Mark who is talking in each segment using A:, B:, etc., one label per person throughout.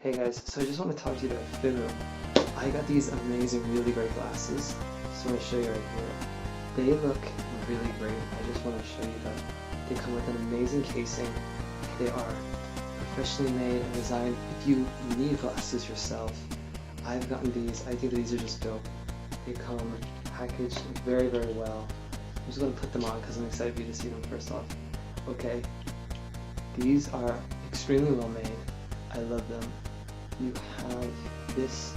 A: Hey guys, so I just want to talk to you about fit room. I got these amazing, really great glasses. Just want to show you right here. They look really great. I just want to show you that they come with an amazing casing. They are professionally made and designed. If you need glasses yourself, I've gotten these. I think these are just dope. They come packaged very, very well. I'm just going to put them on because I'm excited for you to see them first off. Okay, these are extremely well made. I love them. You have this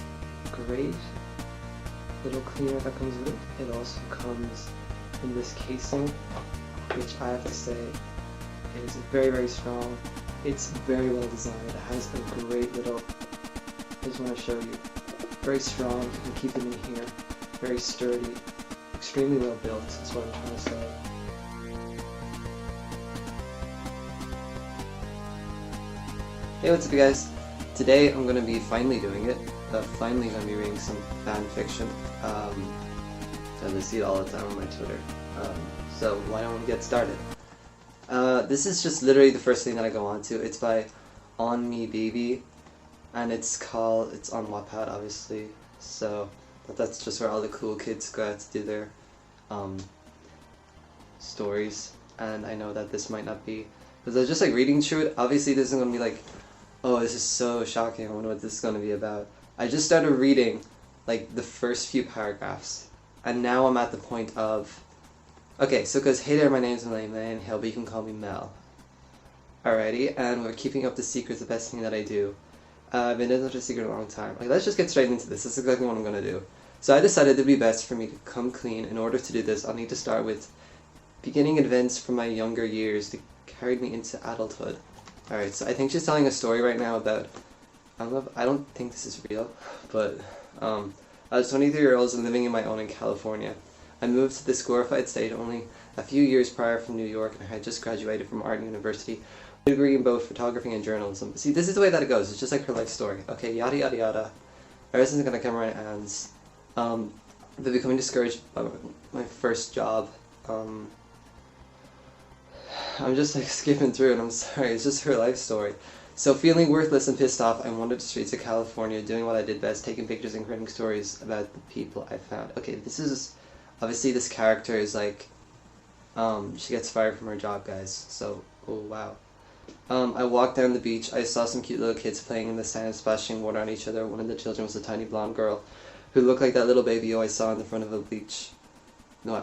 A: great little cleaner that comes with it. It also comes in this casing, which I have to say is very, very strong. It's very well designed. It has a great little, I just want to show you, very strong. You can keep them in here. Very sturdy, extremely well built is what I'm trying to say. Hey, what's up you guys? Today I'm going to be finally doing it. Finally going to be reading some fan fiction. I see it all the time on my Twitter. So why don't we get started? This is just literally the first thing that I go on to. It's by On Me Baby, and it's on Wattpad obviously. So that's just where all the cool kids go out to do their stories. And I know that this might not be, because I was just like reading through it. Obviously this isn't going to be like, oh, this is so shocking, I wonder what this is going to be about. I just started reading like the first few paragraphs, and now I'm at the point of, okay, so it goes, hey there, my name's Elaine Hill, but you can call me Mel. Alrighty, and we're keeping up the secret's the best thing that I do. I've been in such a secret a long time. Like, let's just get straight into this. That's exactly what I'm going to do. So I decided it'd be best for me to come clean. In order to do this, I'll need to start with beginning events from my younger years that carried me into adulthood. Alright, so I think she's telling a story right now about, I don't think this is real, but I was 23 years old and living in my own in California. I moved to this glorified state only a few years prior from New York, and I had just graduated from Art University, a degree in both photography and journalism. See, this is the way that it goes. It's just like her life story. Okay, yada yada yada. Everything's gonna come right ends. But becoming discouraged by my first job. I'm just like skipping through and I'm sorry, it's just her life story. So feeling worthless and pissed off, I wandered the streets of California doing what I did best, taking pictures and creating stories about the people I found. Okay, this is, obviously this character is like, she gets fired from her job, guys, so, oh wow. I walked down the beach, I saw some cute little kids playing in the sand, splashing water on each other. One of the children was a tiny blonde girl, who looked like that little baby I saw in the front of a bleach. No,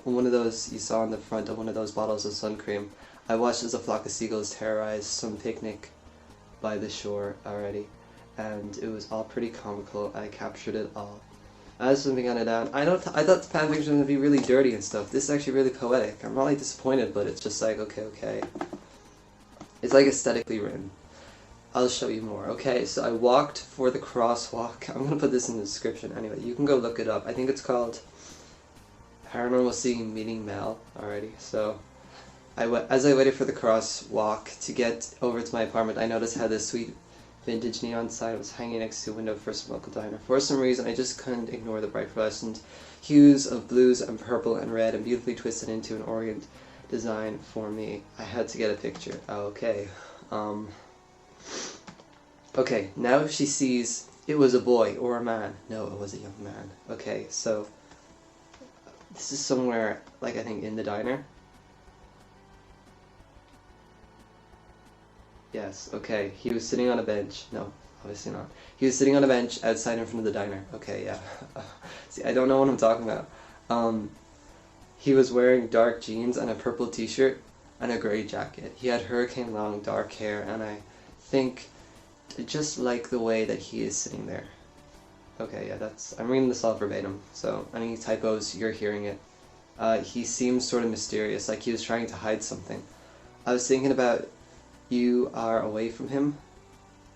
A: one of those you saw on the front of one of those bottles of sun cream. I watched as a flock of seagulls terrorized some picnic by the shore already, and it was all pretty comical. I captured it all. As for began it down, I thought the fan fiction was gonna be really dirty and stuff. This is actually really poetic. I'm really disappointed, but it's just like okay. It's like aesthetically written. I'll show you more. Okay, so I walked for the crosswalk. I'm gonna put this in the description anyway. You can go look it up. I think it's called Paranormal Seeing Meeting Mel already. So as I waited for the crosswalk to get over to my apartment, I noticed how this sweet vintage neon sign was hanging next to a window for some local diner. For some reason, I just couldn't ignore the bright fluorescent hues of blues and purple and red and beautifully twisted into an orient design for me. I had to get a picture. Okay. Okay, now she sees it was a boy or a man. No, it was a young man. Okay, so this is somewhere, like I think in the diner. Yes, okay. He was sitting on a bench. No, obviously not. He was sitting on a bench outside in front of the diner. Okay, yeah. See, I don't know what I'm talking about. He was wearing dark jeans and a purple t-shirt and a gray jacket. He had hurricane long dark hair, and I think just like the way that he is sitting there. Okay, yeah, I'm reading this all verbatim, so any typos, you're hearing it. He seems sort of mysterious, like he was trying to hide something. I was thinking about, you are away from him?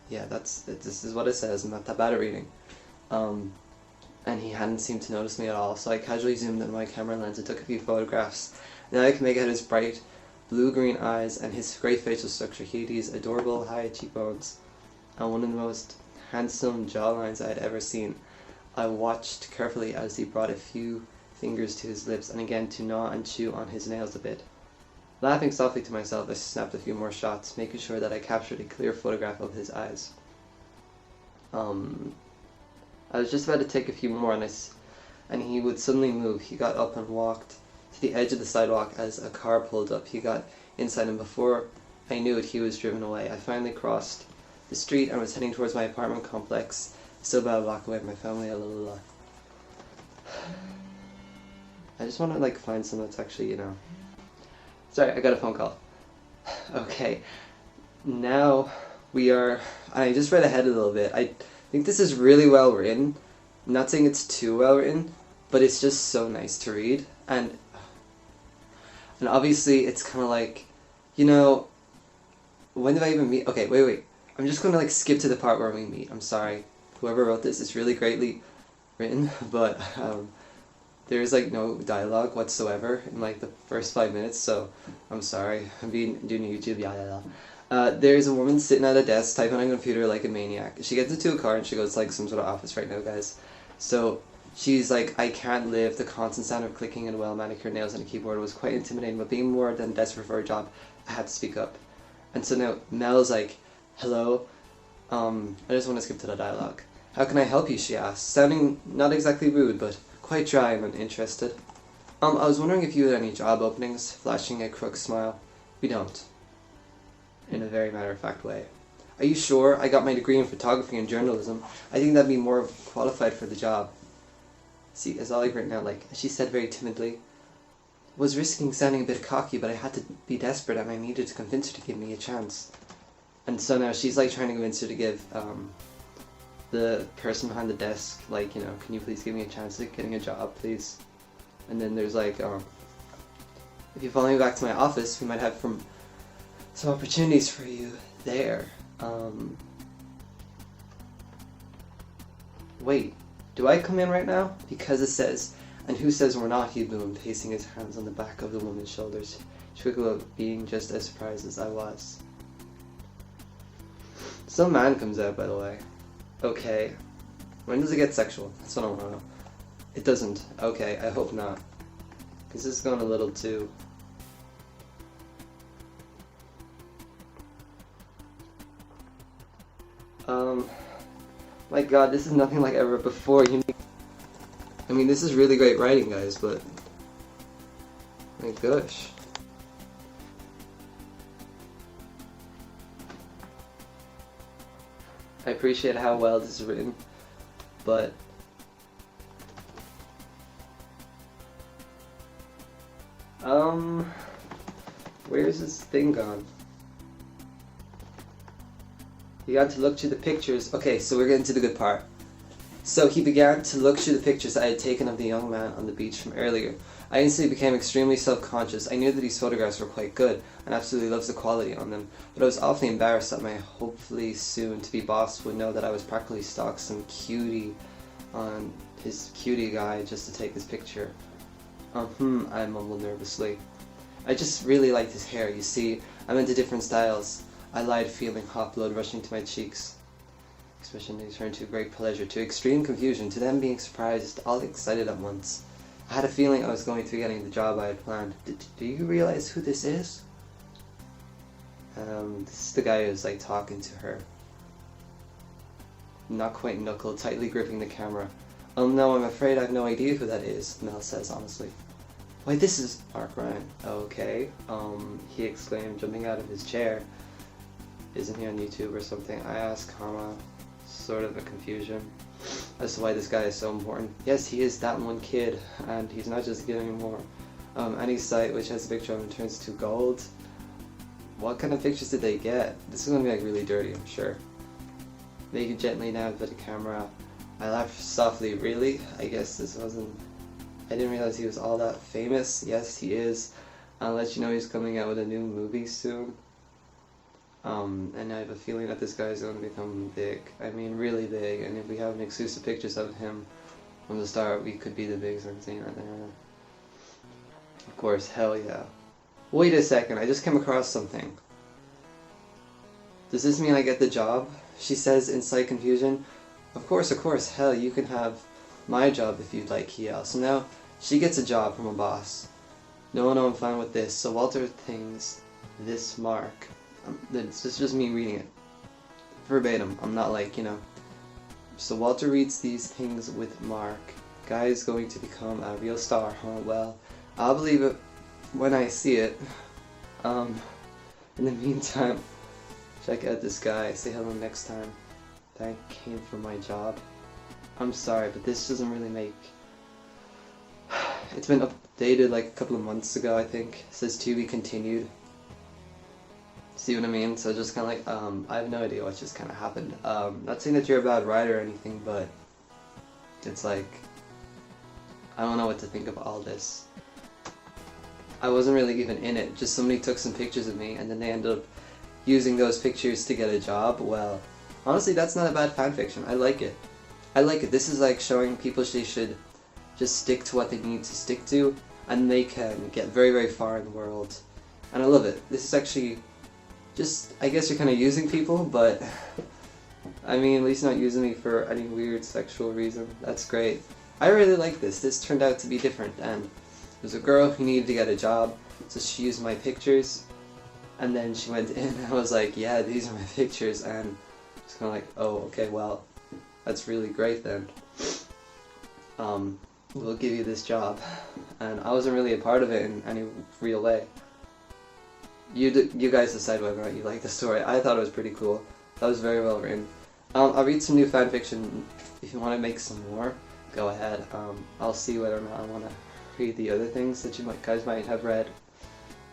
A: Yeah, this is what it says. I'm not that bad at reading. And he hadn't seemed to notice me at all, so I casually zoomed in my camera lens and took a few photographs. Now I can make out his bright blue-green eyes and his great facial structure. He had these adorable high cheekbones and one of the most handsome jawlines I had ever seen. I watched carefully as he brought a few fingers to his lips and again to gnaw and chew on his nails a bit. Laughing softly to myself, I snapped a few more shots, making sure that I captured a clear photograph of his eyes. Um, I was just about to take a few more, and he would suddenly move. He got up and walked to the edge of the sidewalk as a car pulled up. He got inside, and before I knew it, he was driven away. I finally crossed the street and was heading towards my apartment complex, still about a block away from my family. I just want to like find someone that's actually, Sorry, I got a phone call. Okay, now I just read ahead a little bit. I think this is really well written. I'm not saying it's too well written, but it's just so nice to read. And obviously it's kind of like, when did I even meet? Okay, wait. I'm just going to like skip to the part where we meet. I'm sorry. Whoever wrote this, it's really greatly written, but there's like no dialogue whatsoever in like the first 5 minutes, so I'm sorry. I'm doing YouTube, there's a woman sitting at a desk typing on a computer like a maniac. She gets into a car and she goes like some sort of office right now, guys. So she's like, I can't live. The constant sound of clicking and well manicured nails on a keyboard was quite intimidating, but being more than desperate for a job, I had to speak up. And so now Mel's like, hello, I just want to skip to the dialogue. How can I help you, she asks, sounding not exactly rude, but quite dry and uninterested. I was wondering if you had any job openings, flashing a crook smile. We don't. In a very matter-of-fact way. Are you sure? I got my degree in photography and journalism. I think that'd be more qualified for the job. See, as Ollie written out, like, she said very timidly, was risking sounding a bit cocky, but I had to be desperate and I needed to convince her to give me a chance. And so now she's like trying to convince her to give the person behind the desk, like, can you please give me a chance at getting a job, please? And then there's like, if you follow me back to my office, we might have some opportunities for you there. Wait, do I come in right now? Because it says, and who says we're not, he boomed, placing his hands on the back of the woman's shoulders. She spoke about being just as surprised as I was. Some man comes out, by the way. Okay. When does it get sexual? That's what I want to know. It doesn't. Okay, I hope not. Because this is going a little too... My god, this is nothing like ever before. I mean, this is really great writing, guys, but... My gosh. I appreciate how well this is written, but... Where's this thing gone? He began to look through the pictures. Okay, so we're getting to the good part. So he began to look through the pictures I had taken of the young man on the beach from earlier. I instantly became extremely self-conscious. I knew that these photographs were quite good, and absolutely loves the quality on them, but I was awfully embarrassed that my hopefully soon-to-be boss would know that I was practically stalked some cutie on his cutie guy just to take his picture. I mumbled nervously. I just really liked his hair, you see. I'm into different styles. I lied, feeling hot blood rushing to my cheeks. Expression turned to great pleasure, to extreme confusion, to them being surprised, all excited at once. I had a feeling I was going to be getting the job I had planned. Do you realize who this is? This is the guy who's like talking to her. Not quite knuckled, tightly gripping the camera. No, I'm afraid I've no idea who that is, Mel says honestly. Why, this is Mark Ryan. Okay, he exclaimed, jumping out of his chair. Isn't he on YouTube or something? I asked, sort of a confusion as to why this guy is so important. Yes, he is that one kid, and he's not just giving more. Any site which has a picture of him turns to gold. What kind of pictures did they get? This is going to be like really dirty, I'm sure. They could gently nab at the camera. I laughed softly. Really? I guess this wasn't... I didn't realize he was all that famous. Yes, he is. I'll let you know he's coming out with a new movie soon. And I have a feeling that this guy is going to become big. I mean, really big. And if we have an exclusive pictures of him from the start, we could be the biggest I've seen right there. Of course, hell yeah. Wait a second, I just came across something. Does this mean I get the job? She says in slight confusion. Of course, hell, you can have my job if you'd like, he yells. So now, she gets a job from a boss. No, I'm fine with this. So Walter thinks this Mark... It's just me reading it verbatim. I'm not like, So Walter reads these things with Mark. Guy is going to become a real star, huh? Well, I'll believe it when I see it. In the meantime, check out this guy. Say hello next time. Thank him for my job. I'm sorry, but this doesn't really make... It's been updated like a couple of months ago, I think. It says to be continued. See what I mean? So just kind of like, I have no idea what just kind of happened. Not saying that you're a bad writer or anything, but it's like, I don't know what to think of all this. I wasn't really even in it, just somebody took some pictures of me and then they ended up using those pictures to get a job. Well, honestly, that's not a bad fanfiction. I like it. I like it. This is like showing people they should just stick to what they need to stick to and they can get very, very far in the world. And I love it. This is actually just, I guess you're kind of using people, but I mean, at least not using me for any weird sexual reason. That's great. I really like this. This turned out to be different, and there's a girl who needed to get a job, so she used my pictures, and then she went in and I was like, yeah, these are my pictures, and it's kind of like, oh, okay, well, that's really great then. We'll give you this job. And I wasn't really a part of it in any real way. You guys decide whether or not you like the story. I thought it was pretty cool. That was very well written. I'll read some new fanfiction. If you want to make some more, go ahead. I'll see whether or not I want to read the other things that you guys might have read,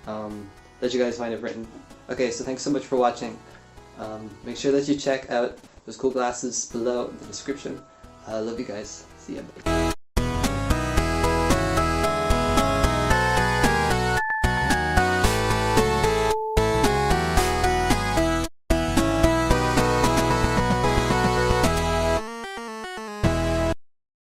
A: that you guys might have written. Okay, so thanks so much for watching. Make sure that you check out those cool glasses below in the description. I love you guys. See ya.